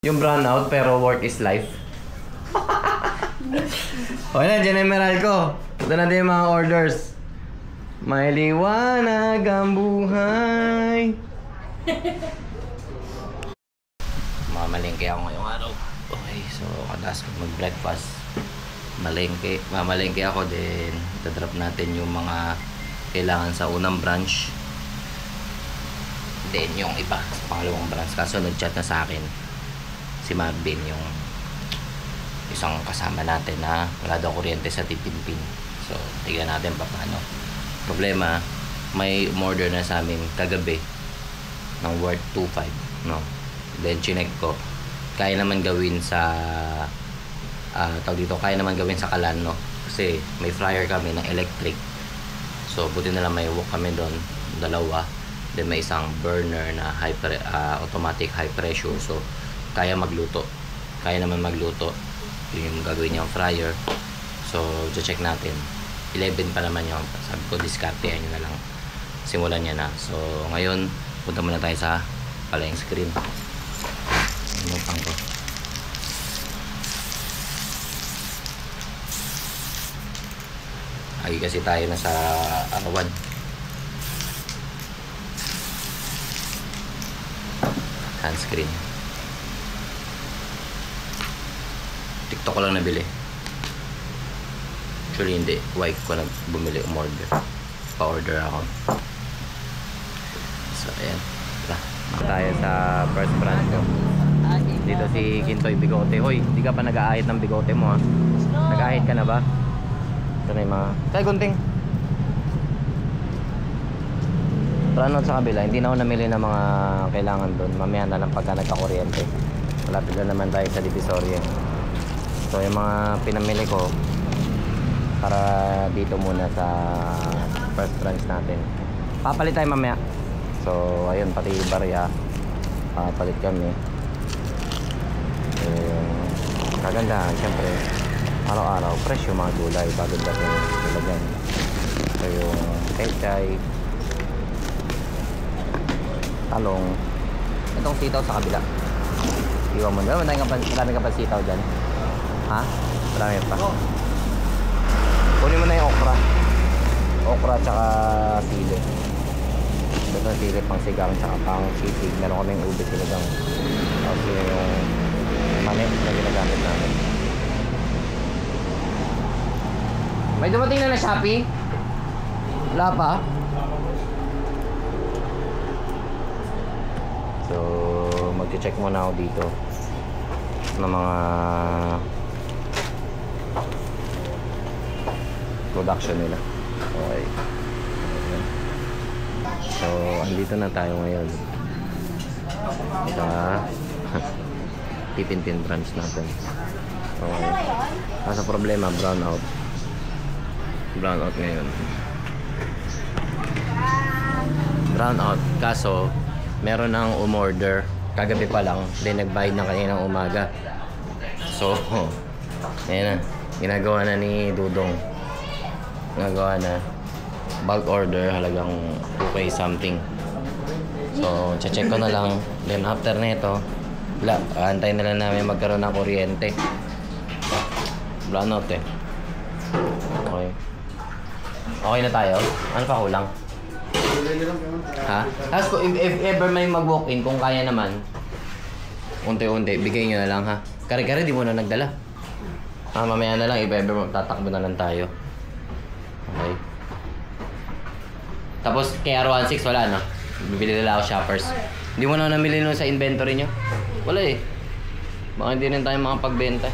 Yung brownout pero work is life. Okay na, dyan Emerald ko. Punta natin yung mga orders. May liwanag ang buhay. Mamalengke ako ngayong araw. Okay, so kadaas ko mag-breakfast. Mamalengke ako din. Dadrop natin yung mga kailangan sa unang branch. Then yung iba sa pangalawang branch. Kaso nag-chat na sa akin si Marvin, yung isang kasama natin na wala daw kuryente sa Tipinpin. So tignan natin paano. Problema, may order na sa amin kagabi ng worth 2.5, no? Then chinek ko, kaya naman gawin sa kaya naman gawin sa Kalan, no? Kasi may fryer kami ng electric. So buti na lang may wok kami doon, dalawa. Then may isang burner na automatic high pressure. So kaya magluto. Kaya naman magluto. Yung gagawin niyang fryer. So check natin. 11 pa naman yun. Sabi ko, diskartehan nyo na lang. Simulan niya na. So ngayon, punta muna tayo sa palayang screen. Inupang ko. Lagi kasi tayo na sa Arawan. Handscreen. TikTok ko lang nabili. Actually hindi, wife ko na bumili, umorder. Pa-order ako. So ayan, tara. Tayo sa first branch ko. Dito si Kintoy Bigote. Hoy, hindi ka pa nag-aahit ng bigote mo ha. Nag-aahit ka na ba? Ito na yung mga... Kay Gunting! Brownout sa kabila, hindi na ako namili ng mga kailangan doon. Mamaya na lang pagka nagka-kuryente. Malapit na naman tayo sa Divisoria. So yung mga pinamili ko para dito muna sa first branch natin. Papalit tayo mamaya. So ayun, pati barya papalit kami. Kagandahan syempre, araw-araw fresh yung mga gulay bago dating talagang. So yung pechay, talong, itong sitaw sa kabila iwan mo na. Marami ka pa sitaw dyan. Ha? Marami pa. Kunin mo na yung okra tsaka sili. Ito na sili pang sigang tsaka pang sisig. Meron kaming ube siligang. Tapos yung mani na ginagamit namin. May dumating na Shopee? Wala pa? So mag-check muna ako dito ng mga production nila. Okay. So andito na tayo ngayon sa Tipinpin branch natin. Okay. Nasa problema, brownout ngayon. Brownout, kaso meron nang umorder kagabi pa lang, then nagbayad na kaninang umaga. So ayan na, ginagawa na ni Dudong, ginagawa na bulk order halagang 2K something. So check ko na lang, then after nito antayin na lang namin magkaroon ng kuryente. Brownout eh. Okay na tayo? Ano pa kulang? Ha? Tapos if ever may mag-walk-in, kung kaya naman, unti-unti, bigay nyo na lang ha. Kare-kare di mo na nagdala. Mamaya na lang, if ever tatakbo na lang tayo. Okay. Tapos kay R16 wala no? Bibili nila ako shoppers. Hindi mo na namili nun sa inventory nyo? Wala eh. Baka hindi rin tayo makapagbenta.